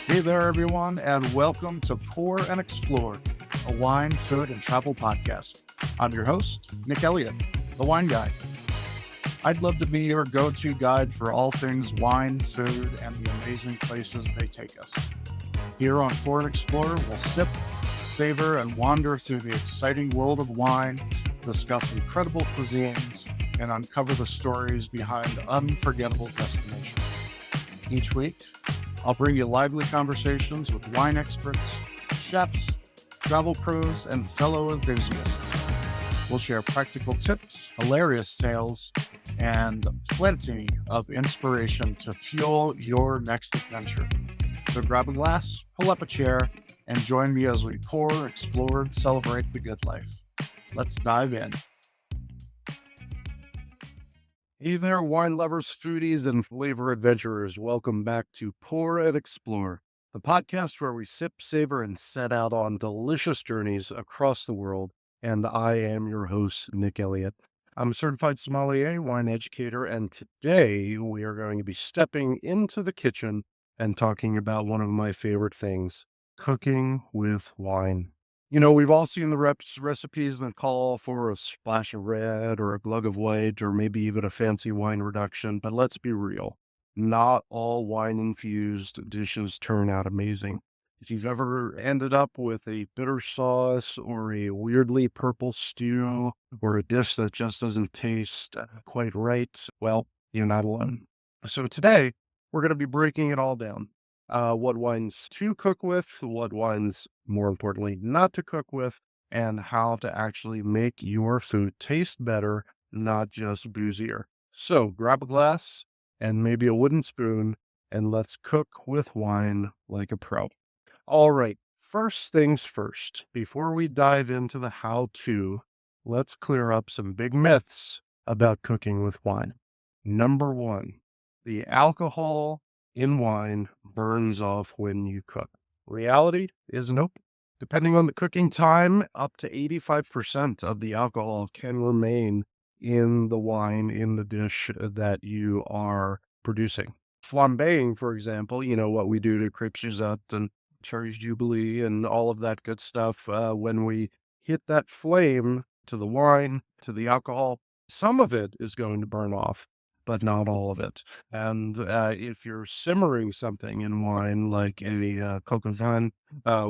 Hey there, everyone, and welcome to Pour and Explore, a wine, food, and travel podcast. I'm your host, Nick Elliot, the wine guy. I'd love to be your go-to guide for all things wine, food, and the amazing places they take us. Here on Pour and Explore, we'll sip, savor, and wander through the exciting world of wine, discuss incredible cuisines, and uncover the stories behind unforgettable destinations. Each week, I'll bring you lively conversations with wine experts, chefs, travel pros, and fellow enthusiasts. We'll share practical tips, hilarious tales, and plenty of inspiration to fuel your next adventure. So grab a glass, pull up a chair, and join me as we pour, explore, and celebrate the good life. Let's dive in. Hey there, wine lovers, foodies, and flavor adventurers. Welcome back to Pour and Explore, the podcast where we sip, savor, and set out on delicious journeys across the world. And I am your host, Nick Elliot. I'm a certified sommelier, wine educator, and today we are going to be stepping into the kitchen and talking about one of my favorite things, cooking with wine. You know, we've all seen the recipes that call for a splash of red or a glug of white or maybe even a fancy wine reduction, but let's be real. Not all wine-infused dishes turn out amazing. If you've ever ended up with a bitter sauce or a weirdly purple stew or a dish that just doesn't taste quite right, well, you're not alone. So today, we're going to be breaking it all down. What wines to cook with, what wines, more importantly, not to cook with, and how to actually make your food taste better, not just boozier. So grab a glass and maybe a wooden spoon, and let's cook with wine like a pro. All right, first things first, before we dive into the how-to, let's clear up some big myths about cooking with wine. Number one, the alcohol in wine burns off when you cook. Reality is nope. Depending on the cooking time, up to 85% of the alcohol can remain in the wine, in the dish that you are producing. Flambeing, for example, you know, what we do to crêpe Suzette and cherries Jubilee and all of that good stuff, when we hit that flame to the wine, to the alcohol, some of it is going to burn off, but not all of it. And if you're simmering something in wine, like a coq au vin,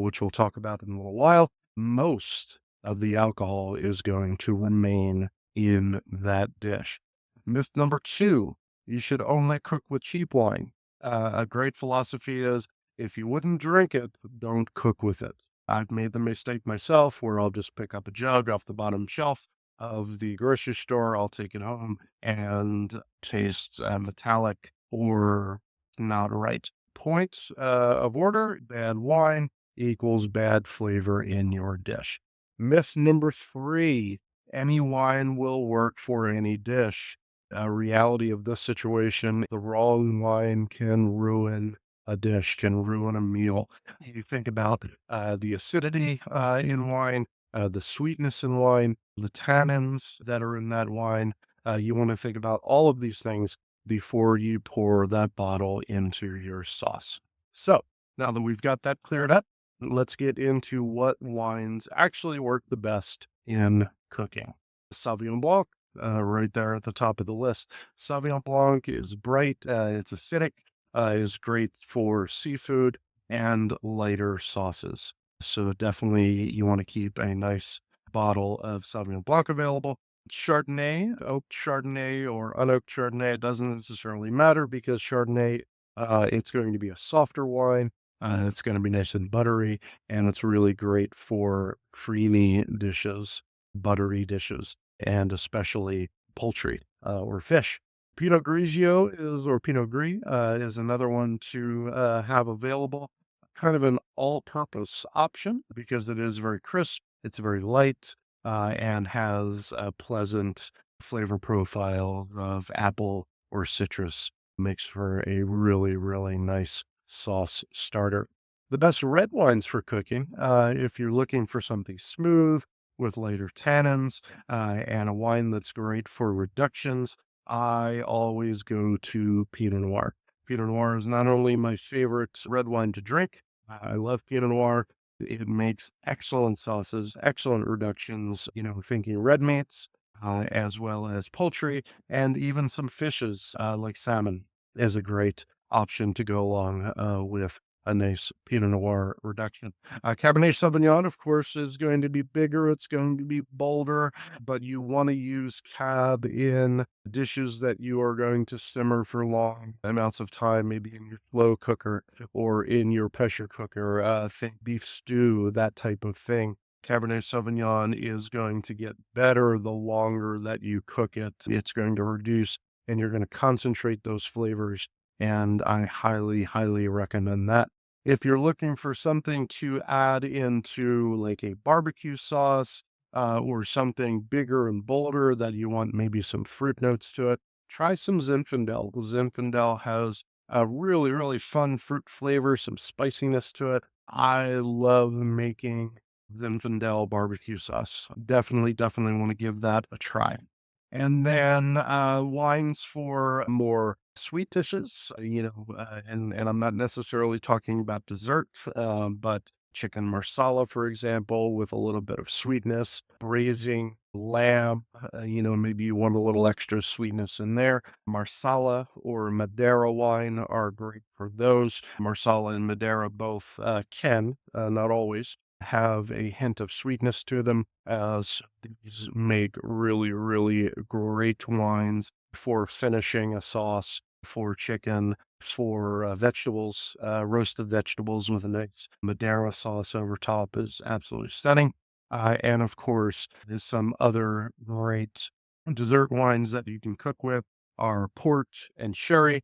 which we'll talk about in a little while, most of the alcohol is going to remain in that dish. Myth number two, you should only cook with cheap wine. A great philosophy is, if you wouldn't drink it, don't cook with it. I've made the mistake myself where I'll just pick up a jug off the bottom shelf of the grocery store. I'll take it home and taste metallic or not right. Points of order, bad wine equals bad flavor in your dish. Myth number three, any wine will work for any dish. Reality of this situation, the wrong wine can ruin a dish, can ruin a meal. You think about the acidity in wine, the sweetness in wine, the tannins that are in that wine. You want to think about all of these things before you pour that bottle into your sauce. So now that we've got that cleared up, let's get into what wines actually work the best in cooking. Sauvignon Blanc, right there at the top of the list. Sauvignon Blanc is bright, it's acidic, is great for seafood and lighter sauces. So definitely you want to keep a nice bottle of Sauvignon Blanc available. Chardonnay, oaked Chardonnay or unoaked Chardonnay, it doesn't necessarily matter because Chardonnay, it's going to be a softer wine. It's going to be nice and buttery, and it's really great for creamy dishes, buttery dishes, and especially poultry or fish. Pinot Grigio or Pinot Gris is another one to have available. Kind of an all-purpose option because it is very crisp, it's very light, and has a pleasant flavor profile of apple or citrus. Makes for a really, really nice sauce starter. The best red wines for cooking, if you're looking for something smooth with lighter tannins and a wine that's great for reductions, I always go to Pinot Noir. Pinot Noir is not only my favorite red wine to drink, I love Pinot Noir. It makes excellent sauces, excellent reductions, thinking red meats, as well as poultry, and even some fishes like salmon is a great option to go along with a nice Pinot Noir reduction. Cabernet Sauvignon, of course, is going to be bigger. It's going to be bolder, but you want to use Cab in dishes that you are going to simmer for long amounts of time, maybe in your slow cooker or in your pressure cooker. Think beef stew, that type of thing. Cabernet Sauvignon is going to get better the longer that you cook it. It's going to reduce and you're going to concentrate those flavors. And I highly, highly recommend that. If you're looking for something to add into like a barbecue sauce or something bigger and bolder that you want maybe some fruit notes to it, try some Zinfandel. Zinfandel has a really, really fun fruit flavor, some spiciness to it. I love making Zinfandel barbecue sauce. Definitely, definitely want to give that a try. And then wines for more sweet dishes, and I'm not necessarily talking about dessert, but chicken marsala, for example, with a little bit of sweetness, braising lamb, maybe you want a little extra sweetness in there. Marsala or Madeira wine are great for those. Marsala and Madeira both can, not always, have a hint of sweetness to them, as these make really, really great wines for finishing a sauce, for chicken, for vegetables, roasted vegetables with a nice Madeira sauce over top is absolutely stunning. And of course, there's some other great dessert wines that you can cook with are port and sherry.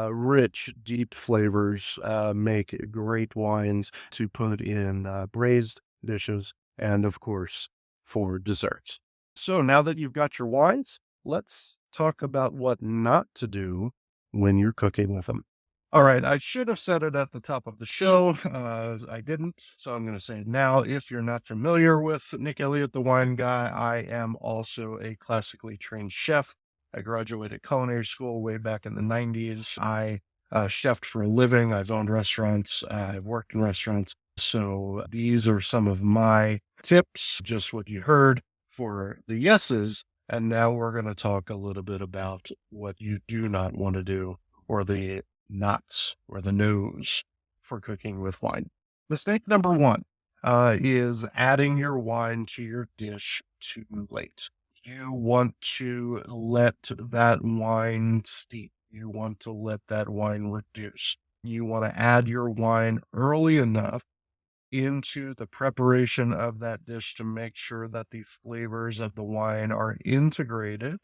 Rich, deep flavors make great wines to put in braised dishes and, of course, for desserts. So now that you've got your wines, let's talk about what not to do when you're cooking with them. All right, I should have said it at the top of the show. I didn't, so I'm going to say it now. If you're not familiar with Nick Elliot, the wine guy, I am also a classically trained chef. I graduated culinary school way back in the 90s. I chefed for a living. I've owned restaurants. I've worked in restaurants. So these are some of my tips, just what you heard for the yeses. And now we're going to talk a little bit about what you do not want to do, or the nots or the no's for cooking with wine. Mistake number one is adding your wine to your dish too late. You want to let that wine steep. You want to let that wine reduce. You want to add your wine early enough into the preparation of that dish to make sure that the flavors of the wine are integrated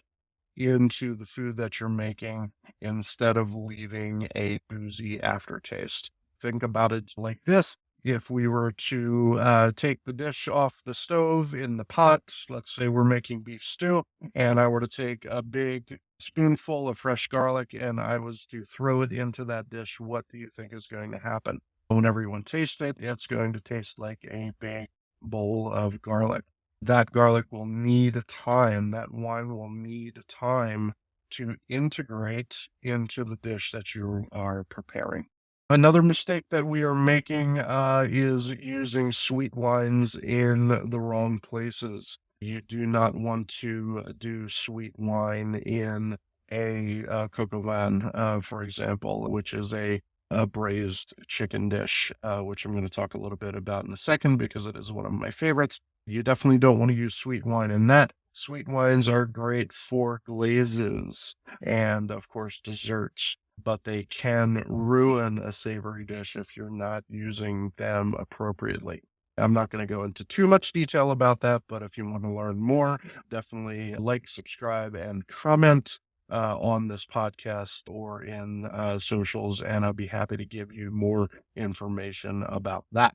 into the food that you're making instead of leaving a boozy aftertaste. Think about it like this. If we were to take the dish off the stove in the pot, let's say we're making beef stew, and I were to take a big spoonful of fresh garlic and I was to throw it into that dish, what do you think is going to happen? When everyone tastes it, it's going to taste like a big bowl of garlic. That garlic will need time, that wine will need time to integrate into the dish that you are preparing. Another mistake that we are making is using sweet wines in the wrong places. You do not want to do sweet wine in a coq au vin, for example, which is a braised chicken dish, which I'm going to talk a little bit about in a second because it is one of my favorites. You definitely don't want to use sweet wine in that. Sweet wines are great for glazes and, of course, desserts, but they can ruin a savory dish if you're not using them appropriately. I'm not going to go into too much detail about that, but if you want to learn more, definitely like, subscribe, and comment on this podcast or in socials, and I'll be happy to give you more information about that.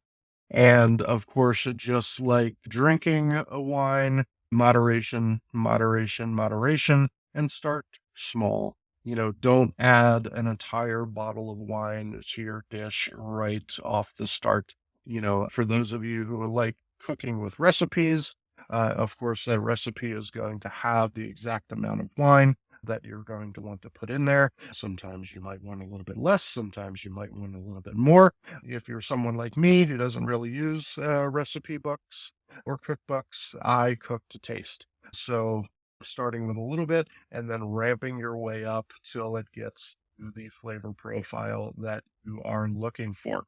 And of course, just like drinking a wine, moderation, moderation, moderation, and start small. Don't add an entire bottle of wine to your dish right off the start. For those of you who like cooking with recipes, of course, that recipe is going to have the exact amount of wine. that you're going to want to put in there. Sometimes you might want a little bit less. Sometimes you might want a little bit more. If you're someone like me who doesn't really use recipe books or cookbooks, I cook to taste. So starting with a little bit and then ramping your way up till it gets to the flavor profile that you are looking for.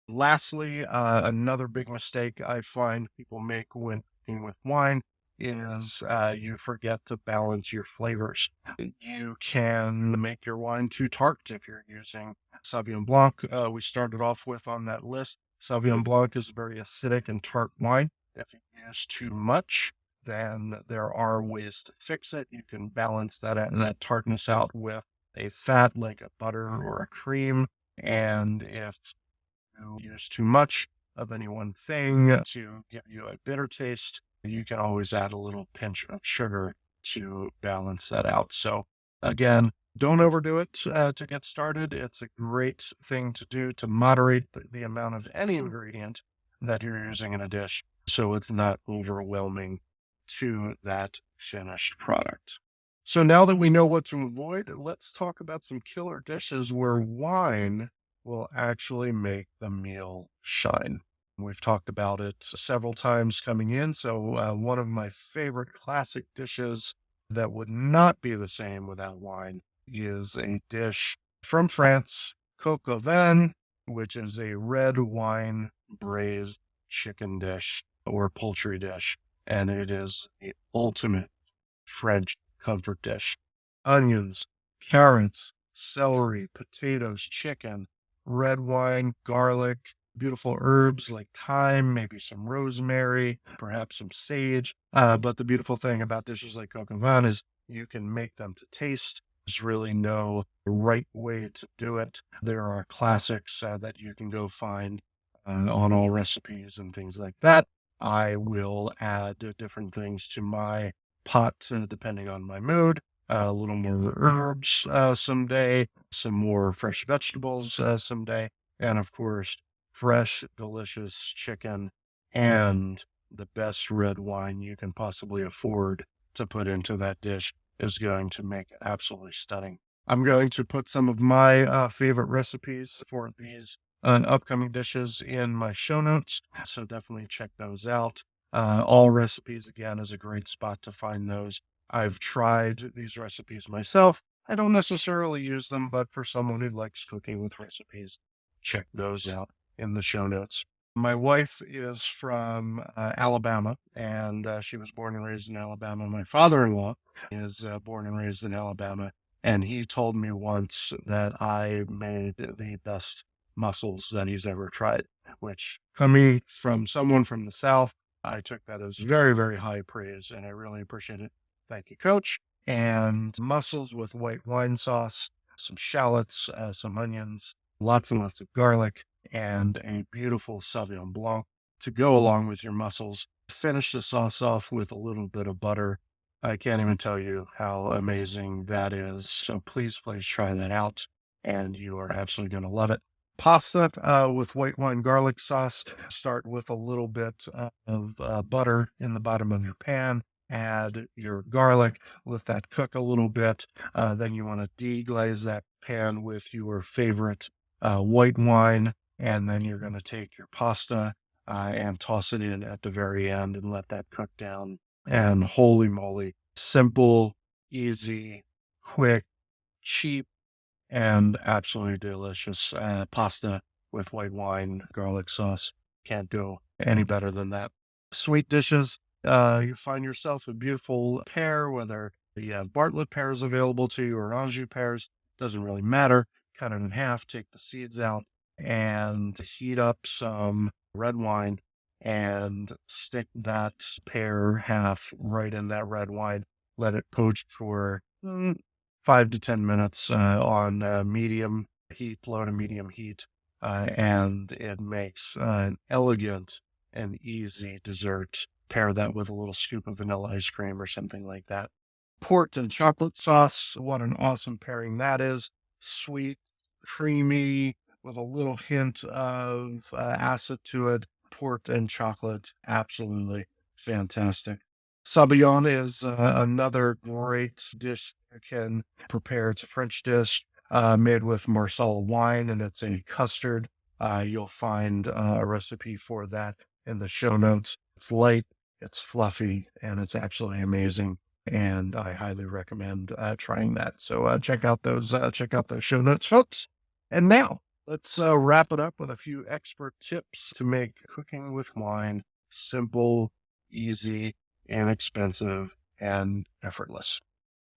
Lastly, another big mistake I find people make when cooking with wine is you forget to balance your flavors. You can make your wine too tart if you're using Sauvignon Blanc. We started off with on that list. Sauvignon Blanc is a very acidic and tart wine. If you use too much, then there are ways to fix it. You can balance that tartness out with a fat like a butter or a cream. And if you use too much of any one thing to give you a bitter taste, you can always add a little pinch of sugar to balance that out. So again, don't overdo it to get started. It's a great thing to do to moderate the amount of any ingredient that you're using in a dish so it's not overwhelming to that finished product. So now that we know what to avoid, let's talk about some killer dishes where wine will actually make the meal shine. We've talked about it several times coming in. So, one of my favorite classic dishes that would not be the same without wine is a dish from France, coq au vin, which is a red wine braised chicken dish or poultry dish. And it is the ultimate French comfort dish. Onions, carrots, celery, potatoes, chicken, red wine, garlic, beautiful herbs like thyme, maybe some rosemary, perhaps some sage. But the beautiful thing about dishes like coq au vin is you can make them to taste. There's really no right way to do it. There are classics that you can go find on all recipes and things like that. I will add different things to my pot depending on my mood. A little more herbs someday, some more fresh vegetables someday, and of course, fresh, delicious chicken and the best red wine you can possibly afford to put into that dish is going to make it absolutely stunning. I'm going to put some of my favorite recipes for these upcoming dishes in my show notes, so definitely check those out. All recipes, again, is a great spot to find those. I've tried these recipes myself. I don't necessarily use them, but for someone who likes cooking with recipes, check those out in the show notes. My wife is from Alabama, and she was born and raised in Alabama. My father-in-law is born and raised in Alabama, and he told me once that I made the best mussels that he's ever tried, which coming from someone from the South, I took that as very, very high praise, and I really appreciate it. Thank you, Coach. And mussels with white wine sauce, some shallots, some onions, lots and lots of garlic, and a beautiful Sauvignon Blanc to go along with your mussels. Finish the sauce off with a little bit of butter. I can't even tell you how amazing that is. So please, please try that out, and you are absolutely going to love it. Pasta with white wine garlic sauce. Start with a little bit of butter in the bottom of your pan. Add your garlic, let that cook a little bit. Then you want to deglaze that pan with your favorite white wine. And then you're going to take your pasta and toss it in at the very end and let that cook down. And holy moly, simple, easy, quick, cheap, and absolutely delicious pasta with white wine, garlic sauce. Can't go any better than that. Sweet dishes, you find yourself a beautiful pear, whether you have Bartlett pears available to you or Anjou pears, doesn't really matter. Cut it in half, take the seeds out, and heat up some red wine and stick that pear half right in that red wine. Let it poach for 5 to 10 minutes on medium heat, low to medium heat, and it makes an elegant and easy dessert. Pair that with a little scoop of vanilla ice cream or something like that. Port and chocolate sauce, what an awesome pairing that is. Sweet, creamy, with a little hint of acid to it. Port and chocolate, absolutely fantastic. Sabayon is another great dish you can prepare. It's a French dish made with Marsala wine, and it's a custard. You'll find a recipe for that in the show notes. It's light, it's fluffy, and it's absolutely amazing. And I highly recommend trying that. So check out those show notes, folks. And now let's wrap it up with a few expert tips to make cooking with wine simple, easy, inexpensive, and effortless.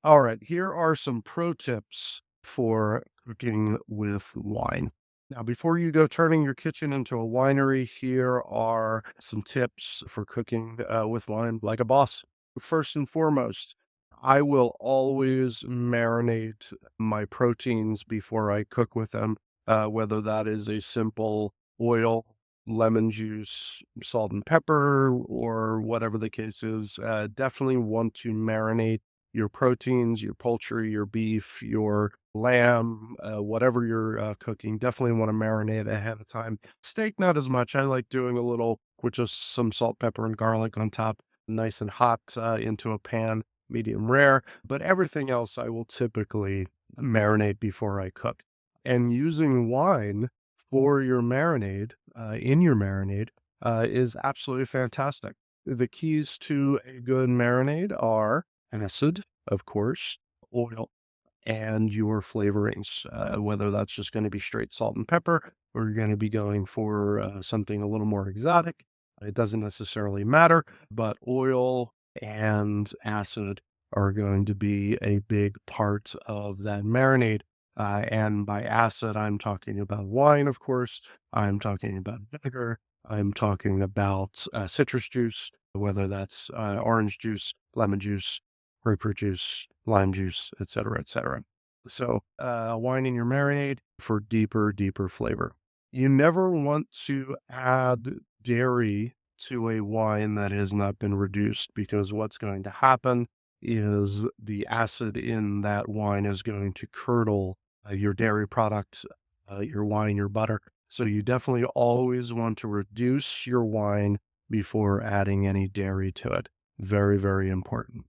All right, here are some pro tips for cooking with wine. Now, before you go turning your kitchen into a winery, here are some tips for cooking with wine like a boss. First and foremost, I will always marinate my proteins before I cook with them, whether that is a simple oil, lemon juice, salt and pepper, or whatever the case is. Definitely want to marinate your proteins, your poultry, your beef, your lamb, whatever you're cooking. Definitely want to marinate ahead of time. Steak, not as much. I like doing a little with just some salt, pepper, and garlic on top, nice and hot into a pan, medium rare. But everything else I will typically marinate before I cook. And using wine for your marinade, in your marinade, is absolutely fantastic. The keys to a good marinade are acid, of course, oil, and your flavorings, whether that's just going to be straight salt and pepper or you're going to be going for something a little more exotic. It doesn't necessarily matter, but oil and acid are going to be a big part of that marinade. And by acid, I'm talking about wine, of course. I'm talking about vinegar. I'm talking about citrus juice, whether that's orange juice, lemon juice, grapefruit juice, lime juice, etc., etc. So, wine in your marinade for deeper, deeper flavor. You never want to add dairy to a wine that has not been reduced, because what's going to happen is the acid in that wine is going to curdle your dairy product, your wine, your butter. So you definitely always want to reduce your wine before adding any dairy to it. Very, very important.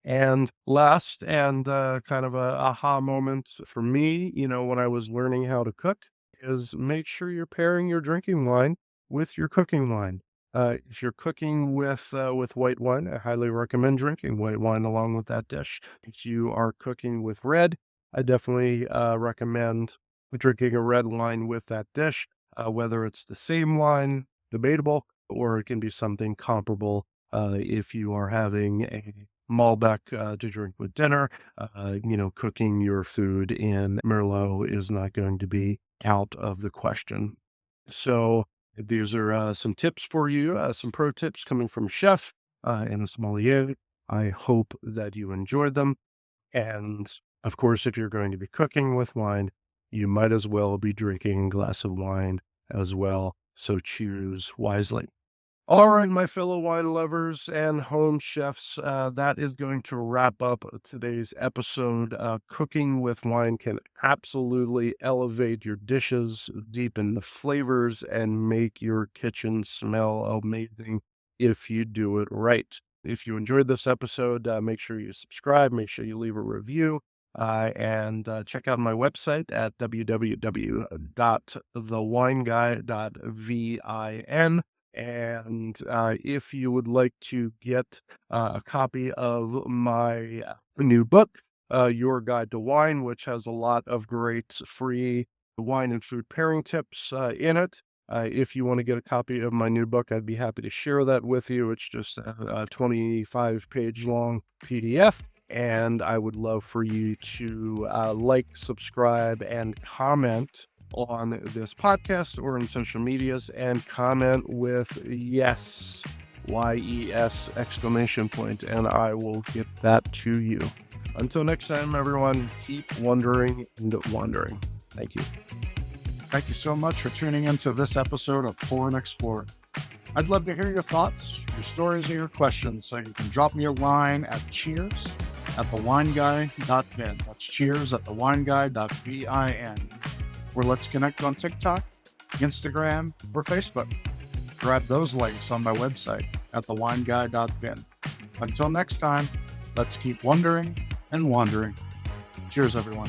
And last, and kind of a aha moment for me, when I was learning how to cook, is make sure you're pairing your drinking wine with your cooking wine. If you're cooking with white wine, I highly recommend drinking white wine along with that dish. If you are cooking with red, I definitely recommend drinking a red wine with that dish, whether it's the same wine, debatable, or it can be something comparable if you are having a Malbec to drink with dinner. Cooking your food in Merlot is not going to be out of the question. So these are some tips for you, some pro tips coming from a chef and a sommelier. I hope that you enjoyed them. And of course, if you're going to be cooking with wine, you might as well be drinking a glass of wine as well. So choose wisely. All right, my fellow wine lovers and home chefs, that is going to wrap up today's episode. Cooking with wine can absolutely elevate your dishes, deepen the flavors, and make your kitchen smell amazing if you do it right. If you enjoyed this episode, make sure you subscribe, make sure you leave a review, and check out my website at www.thewineguy.vin. And if you would like to get a copy of my new book, Your Guide to Wine, which has a lot of great free wine and food pairing tips in it. If you want to get a copy of my new book, I'd be happy to share that with you. It's just a 25-page long PDF. And I would love for you to like, subscribe, and comment on this podcast or in social medias, and comment with yes, YES exclamation point, and I will get that to you. Until next time, everyone, keep wondering and wandering. Thank you. Thank you so much for tuning into this episode of Pour and Explore. I'd love to hear your thoughts, your stories, and your questions, so you can drop me a line at cheers@thewineguy.vin. That's cheers@thewineguy.vin. Or let's connect on TikTok, Instagram, or Facebook. Grab those links on my website at thewineguy.vin. Until next time, let's keep wondering and wandering. Cheers, everyone.